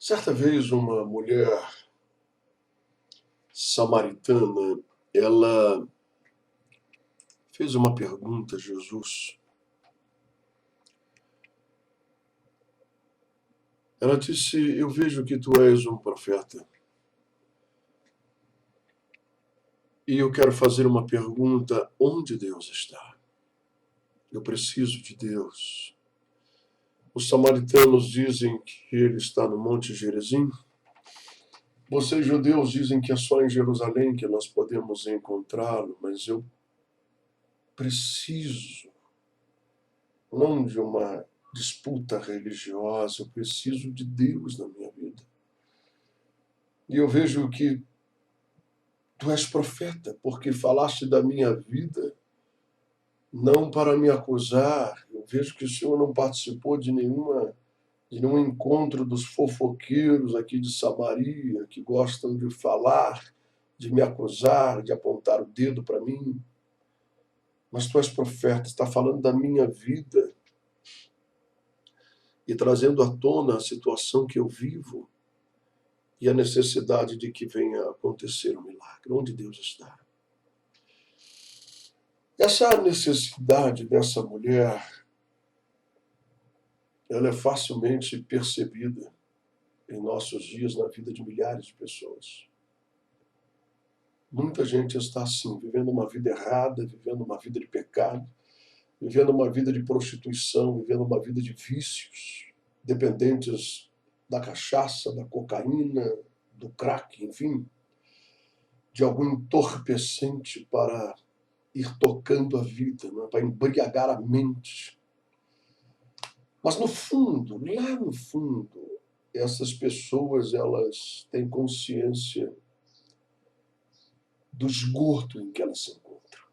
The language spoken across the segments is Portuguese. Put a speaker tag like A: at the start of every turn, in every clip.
A: Certa vez uma mulher samaritana, ela fez uma pergunta a Jesus. Ela disse: Eu vejo que tu és um profeta. E eu quero fazer uma pergunta: onde Deus está? Eu preciso de Deus. Os samaritanos dizem que ele está no Monte Gerizim. Vocês, judeus, dizem que é só em Jerusalém que nós podemos encontrá-lo, mas eu preciso, não de uma disputa religiosa, eu preciso de Deus na minha vida. E eu vejo que tu és profeta, porque falaste da minha vida, não para me acusar. Eu vejo que o Senhor não participou de nenhum encontro dos fofoqueiros aqui de Samaria, que gostam de falar, de me acusar, de apontar o dedo para mim. Mas tu és profeta, está falando da minha vida e trazendo à tona a situação que eu vivo e a necessidade de que venha a acontecer um milagre. Onde Deus está? Essa necessidade dessa mulher, ela é facilmente percebida em nossos dias na vida de milhares de pessoas. Muita gente está assim, vivendo uma vida errada, vivendo uma vida de pecado, vivendo uma vida de prostituição, vivendo uma vida de vícios, dependentes da cachaça, da cocaína, do crack, enfim, de algum entorpecente para ir tocando a vida, né, para embriagar a mente. Mas no fundo, lá no fundo, essas pessoas elas têm consciência do esgoto em que elas se encontram.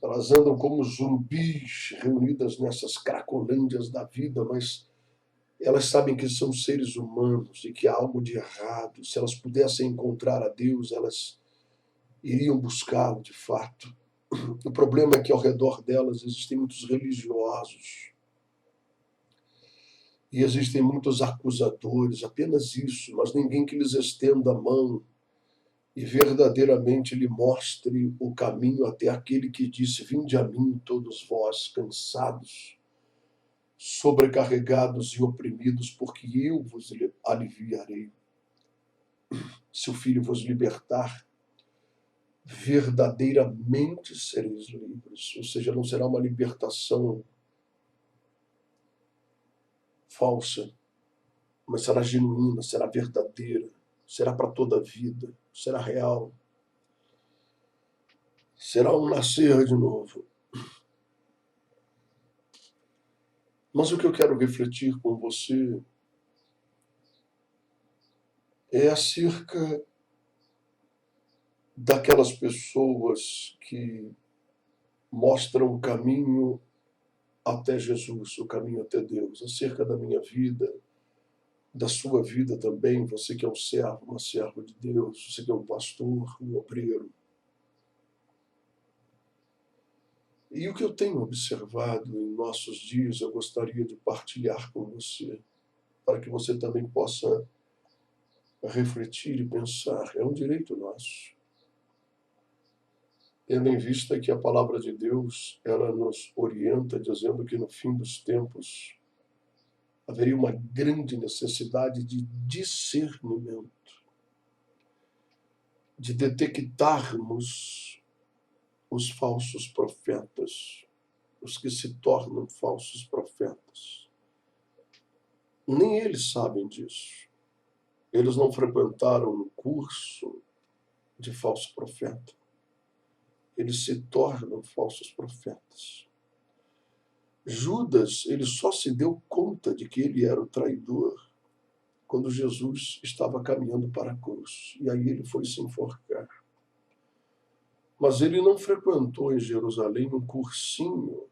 A: Elas andam como zumbis reunidas nessas cracolândias da vida, mas elas sabem que são seres humanos e que há algo de errado. Se elas pudessem encontrar a Deus, elas iriam buscá-lo de fato. O problema é que ao redor delas existem muitos religiosos e existem muitos acusadores, apenas isso, mas ninguém que lhes estenda a mão e verdadeiramente lhe mostre o caminho até aquele que disse: Vinde a mim, todos vós cansados, sobrecarregados e oprimidos, porque eu vos aliviarei. Se o Filho vos libertar, verdadeiramente sereis livres. Ou seja, não será uma libertação falsa, mas será genuína, será verdadeira, será para toda a vida, será real, será um nascer de novo. Mas o que eu quero refletir com você é acerca daquelas pessoas que mostram o caminho até Jesus, o caminho até Deus, acerca da minha vida, da sua vida também, você que é um servo, uma serva de Deus, você que é um pastor, um obreiro. E o que eu tenho observado em nossos dias, eu gostaria de partilhar com você, para que você também possa refletir e pensar. É um direito nosso. Tendo em vista que a palavra de Deus, ela nos orienta dizendo que no fim dos tempos haveria uma grande necessidade de discernimento, de detectarmos os falsos profetas, os que se tornam falsos profetas. Nem eles sabem disso. Eles não frequentaram um curso de falso profeta. Eles se tornam falsos profetas. Judas, ele só se deu conta de que ele era o traidor quando Jesus estava caminhando para a cruz. E aí ele foi se enforcar. Mas ele não frequentou em Jerusalém um cursinho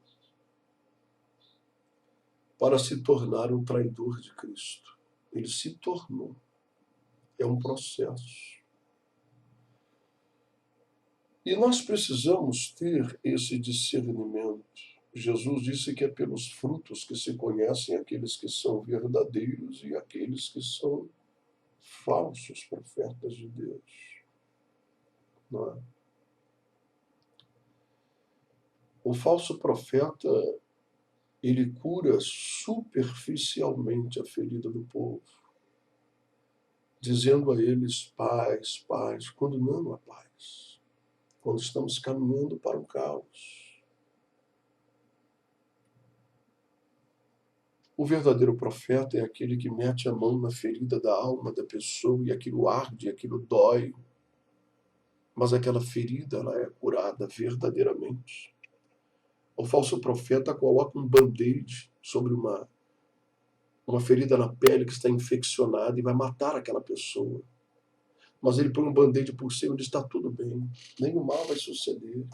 A: para se tornar um traidor de Cristo. Ele se tornou. É um processo. E nós precisamos ter esse discernimento. Jesus disse que é pelos frutos que se conhecem aqueles que são verdadeiros e aqueles que são falsos profetas de Deus. Não é? O falso profeta, ele cura superficialmente a ferida do povo, dizendo a eles paz, paz, quando não há paz, quando estamos caminhando para o caos. O verdadeiro profeta é aquele que mete a mão na ferida da alma da pessoa e aquilo arde, aquilo dói, mas aquela ferida ela é curada verdadeiramente. O falso profeta coloca um band-aid sobre uma ferida na pele que está infeccionada e vai matar aquela pessoa. Mas ele põe um band-aid por cima e diz: está tudo bem, nenhum mal vai suceder.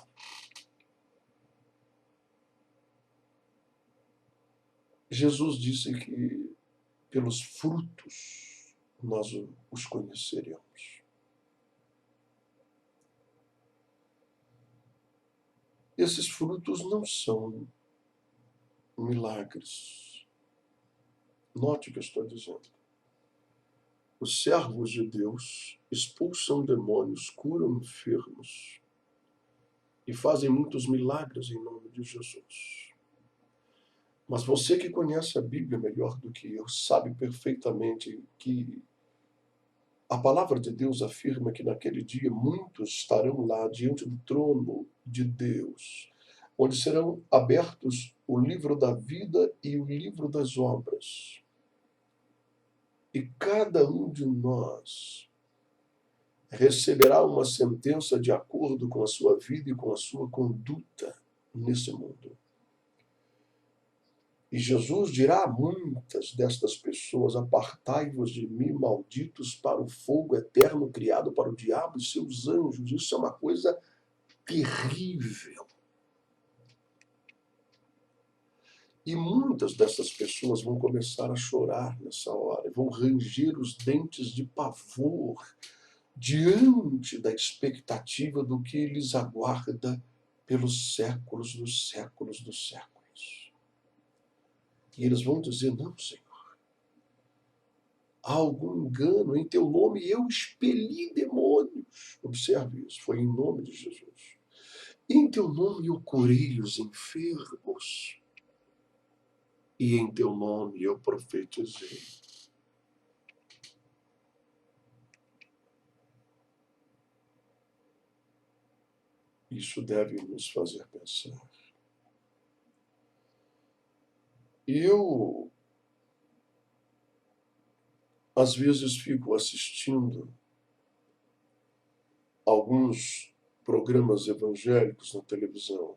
A: Jesus disse que pelos frutos nós os conheceremos. Esses frutos não são milagres. Note o que eu estou dizendo. Os servos de Deus expulsam demônios, curam enfermos e fazem muitos milagres em nome de Jesus. Mas você que conhece a Bíblia melhor do que eu, sabe perfeitamente que a palavra de Deus afirma que naquele dia muitos estarão lá diante do trono de Deus, onde serão abertos o livro da vida e o livro das obras. E cada um de nós receberá uma sentença de acordo com a sua vida e com a sua conduta nesse mundo. E Jesus dirá a muitas destas pessoas: apartai-vos de mim, malditos, para o fogo eterno criado para o diabo e seus anjos. Isso é uma coisa terrível. E muitas dessas pessoas vão começar a chorar nessa hora, vão ranger os dentes de pavor diante da expectativa do que lhes aguarda pelos séculos dos séculos dos séculos. E eles vão dizer: não, Senhor, há algum engano em teu nome, eu expeli demônios. Observe isso, foi em nome de Jesus. Em teu nome eu curei os enfermos. E em teu nome eu profetizei. Isso deve nos fazer pensar. E eu, às vezes, fico assistindo alguns programas evangélicos na televisão,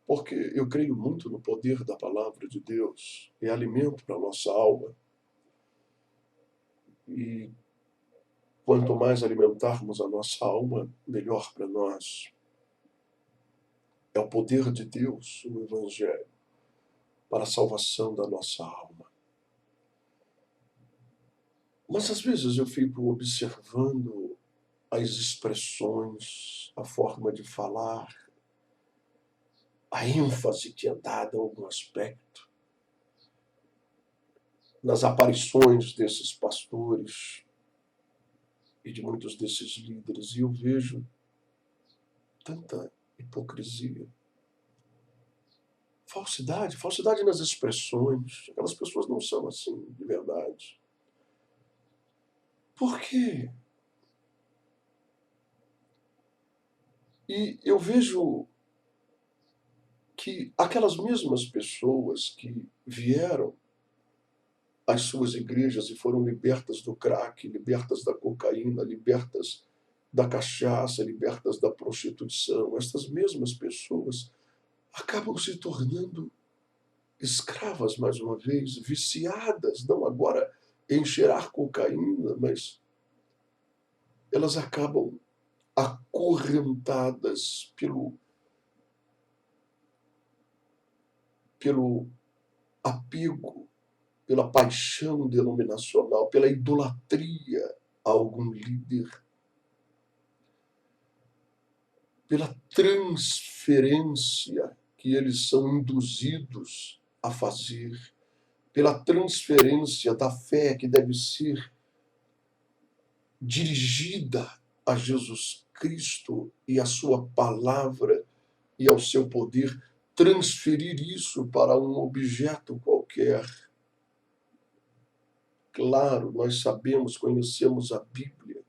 A: porque eu creio muito no poder da palavra de Deus, é alimento para a nossa alma. E quanto mais alimentarmos a nossa alma, melhor para nós. É o poder de Deus, o Evangelho, para a salvação da nossa alma. Mas às vezes eu fico observando as expressões, a forma de falar, a ênfase que é dada a algum aspecto, nas aparições desses pastores e de muitos desses líderes, e eu vejo tanta hipocrisia, falsidade nas expressões. Aquelas pessoas não são assim de verdade. Por quê? E eu vejo que aquelas mesmas pessoas que vieram às suas igrejas e foram libertas do crack, libertas da cocaína, libertas da cachaça, libertas da prostituição, estas mesmas pessoas acabam se tornando escravas mais uma vez, viciadas, não agora em cheirar cocaína, mas elas acabam acorrentadas pelo apego, pela paixão denominacional, pela idolatria a algum líder, pela transferência que eles são induzidos a fazer, pela transferência da fé que deve ser dirigida a Jesus Cristo e a sua palavra e ao seu poder, transferir isso para um objeto qualquer. Claro, nós sabemos, conhecemos a Bíblia,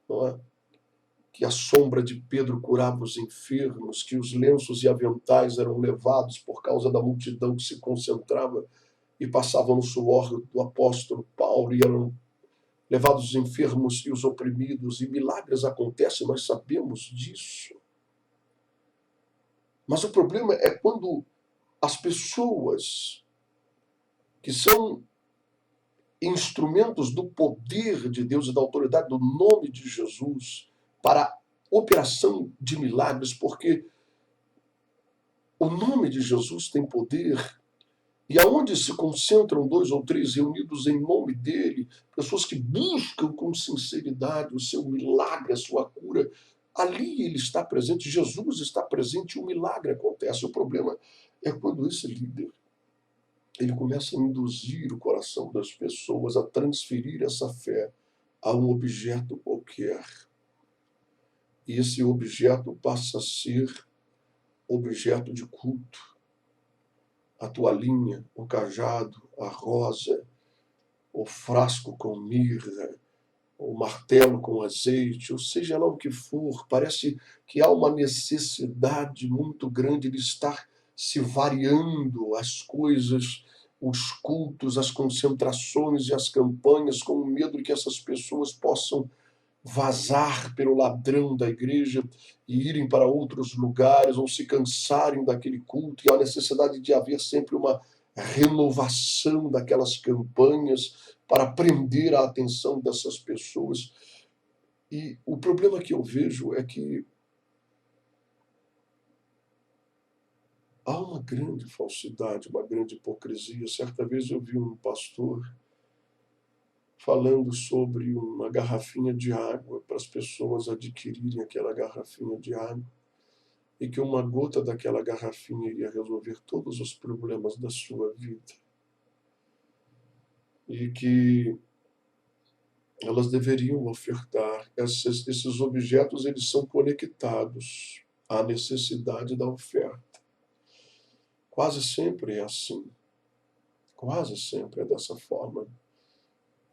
A: não é? Que a sombra de Pedro curava os enfermos, que os lenços e aventais eram levados por causa da multidão que se concentrava e passavam no suor do apóstolo Paulo, e eram levados os enfermos e os oprimidos, e milagres acontecem, nós sabemos disso. Mas o problema é quando as pessoas que são instrumentos do poder de Deus e da autoridade do nome de Jesus para a operação de milagres, porque o nome de Jesus tem poder, e aonde se concentram 2 ou 3 reunidos em nome dele, pessoas que buscam com sinceridade o seu milagre, a sua cura, ali ele está presente, Jesus está presente e o milagre acontece. O problema é quando esse líder ele começa a induzir o coração das pessoas a transferir essa fé a um objeto qualquer. E esse objeto passa a ser objeto de culto. A toalhinha, o cajado, a rosa, o frasco com mirra, o martelo com azeite, ou seja lá o que for, parece que há uma necessidade muito grande de estar se variando as coisas, os cultos, as concentrações e as campanhas, com o medo de que essas pessoas possam vazar pelo ladrão da igreja e irem para outros lugares ou se cansarem daquele culto, e a necessidade de haver sempre uma renovação daquelas campanhas para prender a atenção dessas pessoas. E o problema que eu vejo é que há uma grande falsidade, uma grande hipocrisia. Certa vez eu vi um pastor falando sobre uma garrafinha de água para as pessoas adquirirem aquela garrafinha de água, e que uma gota daquela garrafinha iria resolver todos os problemas da sua vida, e que elas deveriam ofertar. Esses objetos, eles são conectados à necessidade da oferta. Quase sempre é assim. Quase sempre é dessa forma.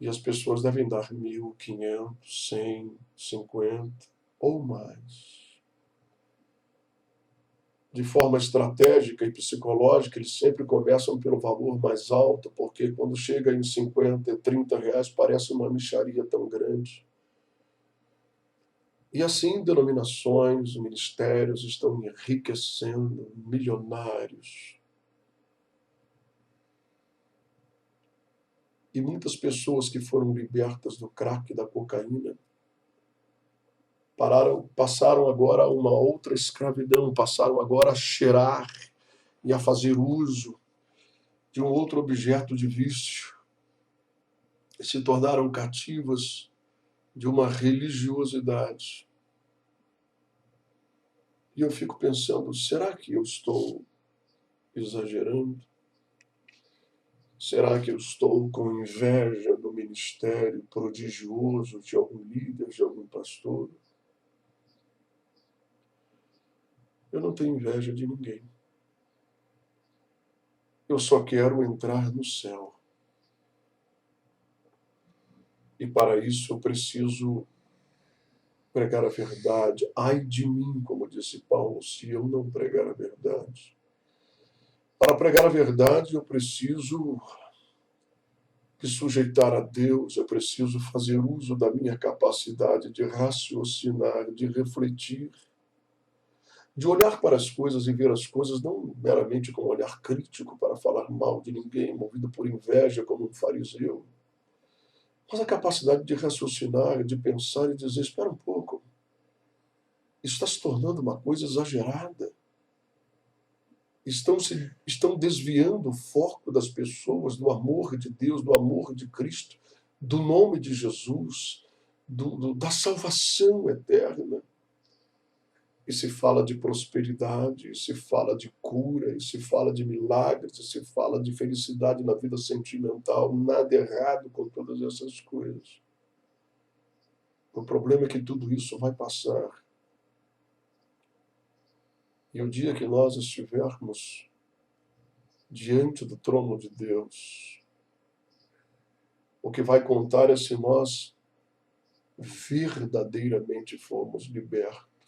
A: E as pessoas devem dar 1.000, 500, 100, 50 ou mais. De forma estratégica e psicológica, eles sempre começam pelo valor mais alto, porque quando chega em 50, 30 reais, parece uma mixaria tão grande. E assim, denominações, ministérios estão enriquecendo, milionários. E muitas pessoas que foram libertas do crack e da cocaína passaram agora a uma outra escravidão, passaram agora a cheirar e a fazer uso de um outro objeto de vício, e se tornaram cativas de uma religiosidade. E eu fico pensando, será que eu estou exagerando? Será que eu estou com inveja do ministério prodigioso de algum líder, de algum pastor? Eu não tenho inveja de ninguém. Eu só quero entrar no céu. E para isso eu preciso pregar a verdade. Ai de mim, como disse Paulo, se eu não pregar a verdade. Para pregar a verdade, eu preciso me sujeitar a Deus, eu preciso fazer uso da minha capacidade de raciocinar, de refletir, de olhar para as coisas e ver as coisas não meramente com um olhar crítico para falar mal de ninguém, movido por inveja como um fariseu, mas a capacidade de raciocinar, de pensar e dizer, espera um pouco, isso está se tornando uma coisa exagerada. Estão desviando o foco das pessoas do amor de Deus, do amor de Cristo, do nome de Jesus, da salvação eterna. e se fala de prosperidade, e se fala de cura, e se fala de milagres, e se fala de felicidade na vida sentimental. Nada errado com todas essas coisas. O problema é que tudo isso vai passar. E o dia que nós estivermos diante do trono de Deus, o que vai contar é se nós verdadeiramente fomos libertos.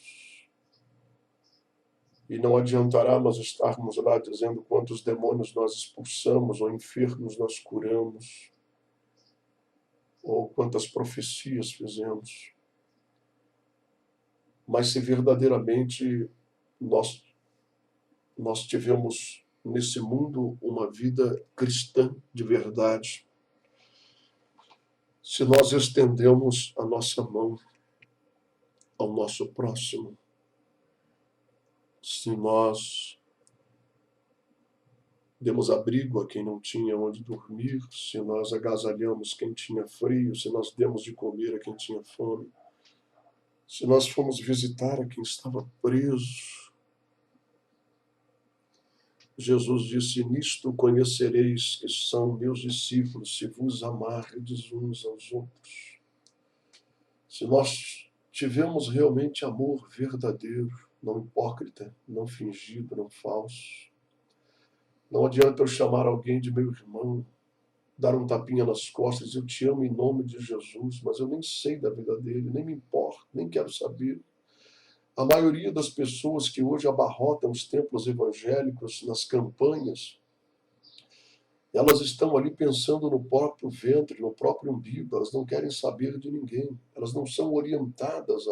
A: E não adiantará nós estarmos lá dizendo quantos demônios nós expulsamos, ou enfermos nós curamos, ou quantas profecias fizemos. Mas se verdadeiramente nós tivemos nesse mundo uma vida cristã de verdade, se nós estendemos a nossa mão ao nosso próximo, se nós demos abrigo a quem não tinha onde dormir, se nós agasalhamos quem tinha frio, se nós demos de comer a quem tinha fome, se nós fomos visitar a quem estava preso. Jesus disse: nisto conhecereis que são meus discípulos, se vos amardes uns aos outros. Se nós tivemos realmente amor verdadeiro, não hipócrita, não fingido, não falso. Não adianta eu chamar alguém de meu irmão, dar um tapinha nas costas, eu te amo em nome de Jesus, mas eu nem sei da vida dele, nem me importo, nem quero saber. A maioria das pessoas que hoje abarrotam os templos evangélicos nas campanhas, elas estão ali pensando no próprio ventre, no próprio umbigo, elas não querem saber de ninguém, elas não são orientadas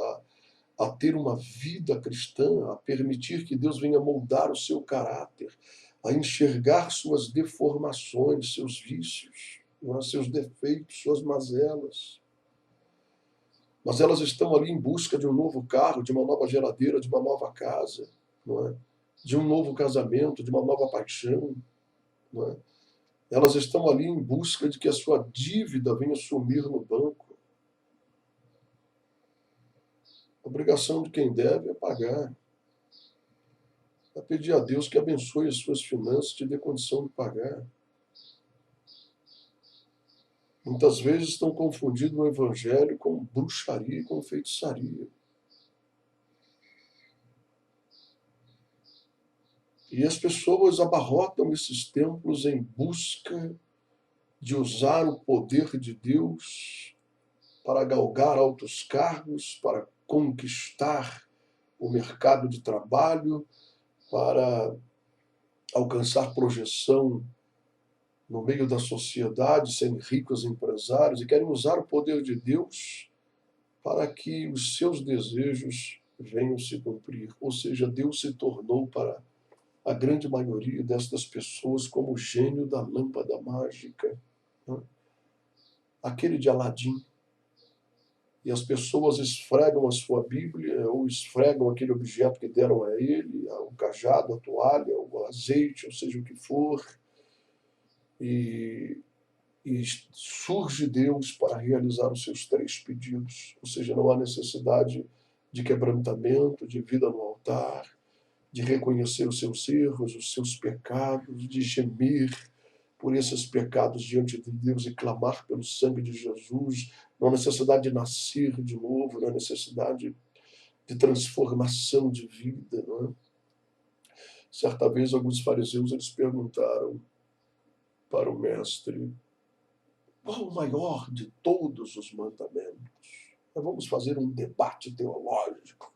A: a ter uma vida cristã, a permitir que Deus venha moldar o seu caráter, a enxergar suas deformações, seus vícios, não é? Seus defeitos, suas mazelas. Mas elas estão ali em busca de um novo carro, de uma nova geladeira, de uma nova casa, não é? De um novo casamento, de uma nova paixão. Não é? Elas estão ali em busca de que a sua dívida venha sumir no banco. A obrigação de quem deve é pagar. É pedir a Deus que abençoe as suas finanças, te dê condição de pagar. Muitas vezes estão confundindo o evangelho com bruxaria e com feitiçaria. E as pessoas abarrotam esses templos em busca de usar o poder de Deus para galgar altos cargos, para conquistar o mercado de trabalho, para alcançar projeção no meio da sociedade, serem ricos empresários, e querem usar o poder de Deus para que os seus desejos venham se cumprir. Ou seja, Deus se tornou para a grande maioria destas pessoas como o gênio da lâmpada mágica, né? Aquele de Aladim. E as pessoas esfregam a sua Bíblia, ou esfregam aquele objeto que deram a ele, o cajado, a toalha, o azeite, ou seja o que for, e surge Deus para realizar os seus 3 pedidos. Ou seja, não há necessidade de quebrantamento, de vida no altar, de reconhecer os seus erros, os seus pecados, de gemer por esses pecados diante de Deus e clamar pelo sangue de Jesus. Não há necessidade de nascer de novo, não há necessidade de transformação de vida. Não é? Certa vez, alguns fariseus eles perguntaram para o mestre: qual o maior de todos os mandamentos? Nós vamos fazer um debate teológico.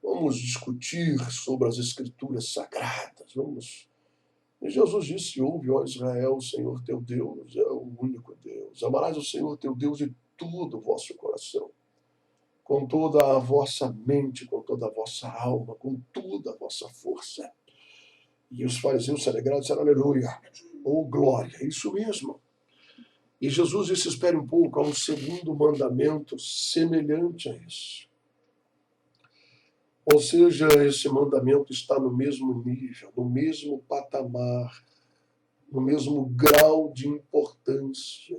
A: Vamos discutir sobre as escrituras sagradas. E Jesus disse: ouve, ó Israel, o Senhor teu Deus é o único Deus. Amarás o Senhor teu Deus de todo o vosso coração, com toda a vossa mente, com toda a vossa alma, com toda a vossa força. E os fariseus se alegraram e disseram: aleluia, ou glória, é isso mesmo. E Jesus disse: espere um pouco, há um segundo mandamento semelhante a esse. Ou seja, esse mandamento está no mesmo nível, no mesmo patamar, no mesmo grau de importância.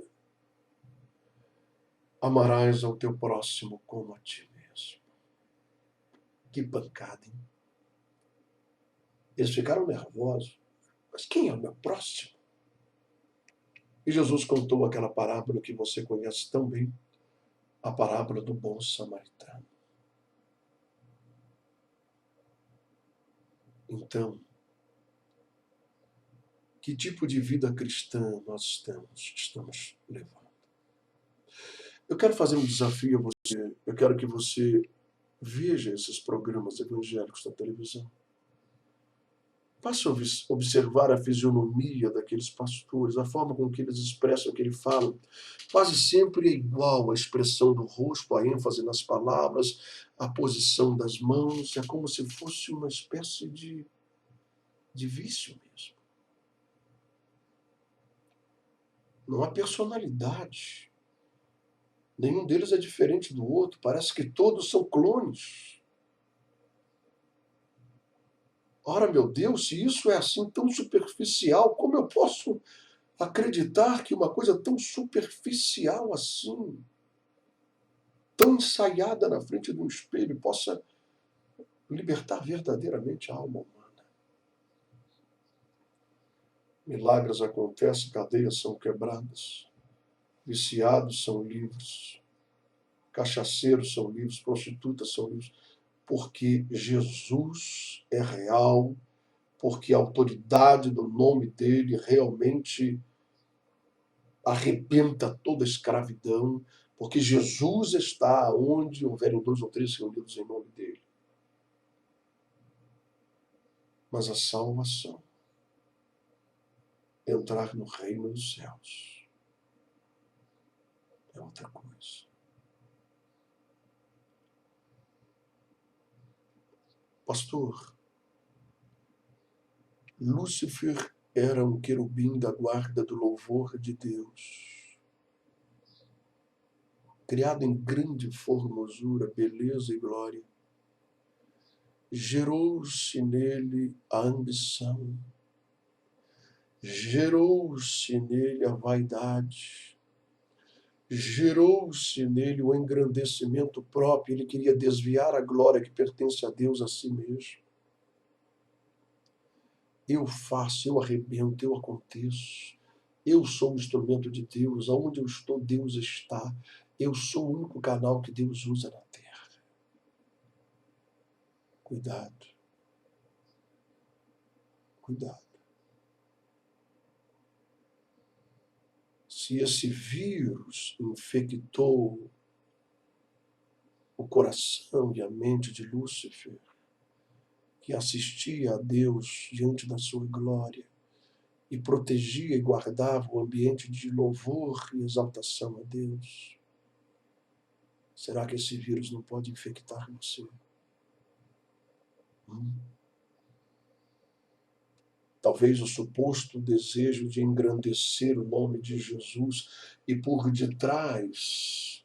A: Amarás ao teu próximo como a ti mesmo. Que pancada, hein? Eles ficaram nervosos. Mas quem é o meu próximo? E Jesus contou aquela parábola que você conhece tão bem, a parábola do bom samaritano. Então, que tipo de vida cristã nós estamos levando? Eu quero fazer um desafio a você. Eu quero que você veja esses programas evangélicos na televisão. Passe a observar a fisionomia daqueles pastores, a forma com que eles expressam o que eles falam. Quase sempre é igual a expressão do rosto, a ênfase nas palavras, a posição das mãos. É como se fosse uma espécie de vício mesmo. Não há personalidade. Nenhum deles é diferente do outro. Parece que todos são clones. Ora, meu Deus, se isso é assim tão superficial, como eu posso acreditar que uma coisa tão superficial assim, tão ensaiada na frente de um espelho, possa libertar verdadeiramente a alma humana? Milagres acontecem, cadeias são quebradas, viciados são livres, cachaceiros são livres, prostitutas são livres, porque Jesus é real, porque a autoridade do nome dele realmente arrebenta toda a escravidão, porque Jesus está onde houverem 2 ou 3 reunidos em nome dele. Mas a salvação, entrar no reino dos céus, é outra coisa. Pastor, Lúcifer era um querubim da guarda do louvor de Deus, criado em grande formosura, beleza e glória. Gerou-se nele a ambição, gerou-se nele a vaidade, gerou-se nele o engrandecimento próprio. Ele queria desviar a glória que pertence a Deus a si mesmo. Eu faço, eu arrebento, eu aconteço. Eu sou o instrumento de Deus. Aonde eu estou, Deus está. Eu sou o único canal que Deus usa na terra. Cuidado. Cuidado. Se esse vírus infectou o coração e a mente de Lúcifer, que assistia a Deus diante da sua glória e protegia e guardava o ambiente de louvor e exaltação a Deus, será que esse vírus não pode infectar você? Talvez o suposto desejo de engrandecer o nome de Jesus e por detrás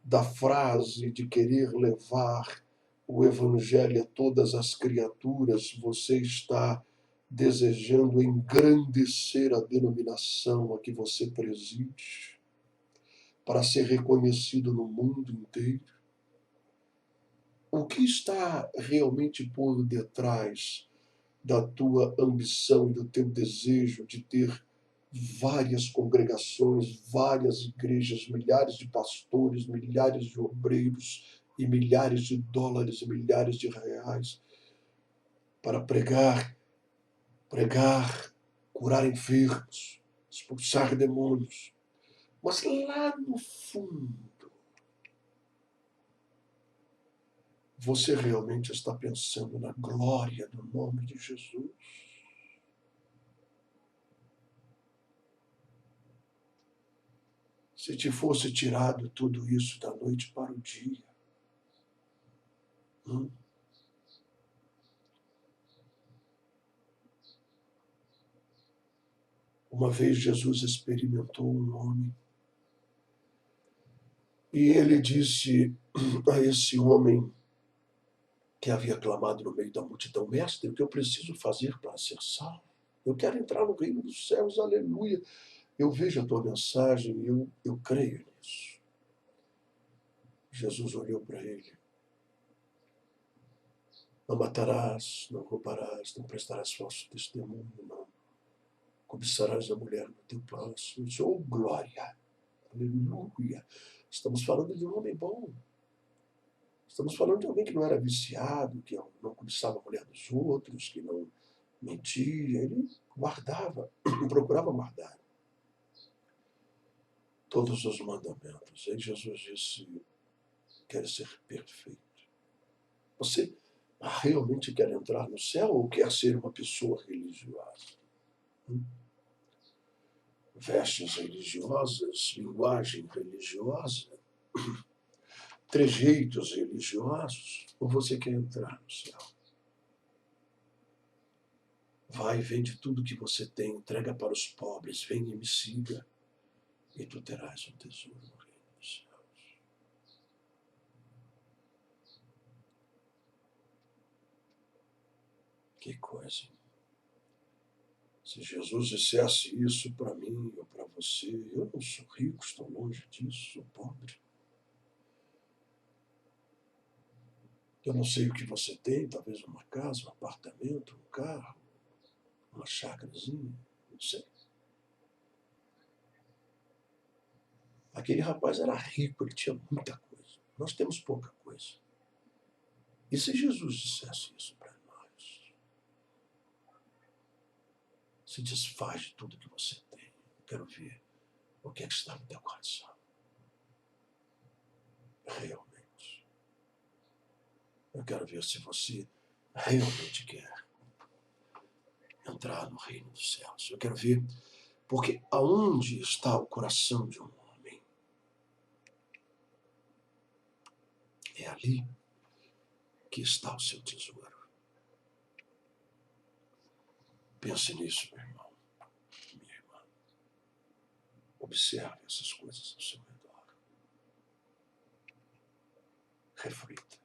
A: da frase de querer levar o evangelho a todas as criaturas, você está desejando engrandecer a denominação a que você preside, para ser reconhecido no mundo inteiro. O que está realmente por detrás da tua ambição e do teu desejo de ter várias congregações, várias igrejas, milhares de pastores, milhares de obreiros e milhares de dólares e milhares de reais para pregar, curar enfermos, expulsar demônios? Mas lá no fundo, você realmente está pensando na glória do nome de Jesus? Se te fosse tirado tudo isso da noite para o dia, Uma vez Jesus experimentou um homem e ele disse a esse homem que havia clamado no meio da multidão: Mestre, o que eu preciso fazer para ser salvo? Eu quero entrar no reino dos céus, aleluia. Eu vejo a tua mensagem e eu creio nisso. Jesus olhou para ele Não matarás, não roubarás, não prestarás falso testemunho, não cobiçarás a mulher do teu próximo. Oh, glória! Aleluia! Estamos falando de um homem bom. Estamos falando de alguém que não era viciado, que não cobiçava a mulher dos outros, que não mentia. Ele guardava, procurava guardar todos os mandamentos. Aí Jesus disse: quer ser perfeito. Você realmente quer entrar no céu ou quer ser uma pessoa religiosa? Vestes religiosas, linguagem religiosa, trejeitos religiosos, ou você quer entrar no céu? Vai, vende tudo que você tem, entrega para os pobres, vem e me siga, e tu terás um tesouro no reino dos céus. Que coisa! Se Jesus dissesse isso para mim ou para você, eu não sou rico, estou longe disso, sou pobre. Eu não sei o que você tem, talvez uma casa, um apartamento, um carro, uma chácarazinha, não sei. Aquele rapaz era rico, ele tinha muita coisa. Nós temos pouca coisa. E se Jesus dissesse isso para nós? Se desfaz de tudo que você tem. Eu quero ver o que é que está no teu coração. Realmente. Eu quero ver se você realmente quer entrar no reino dos céus. Eu quero ver, porque aonde está o coração de um homem? É ali que está o seu tesouro. Pense nisso, meu irmão, minha irmã. Observe essas coisas ao seu redor. Reflita.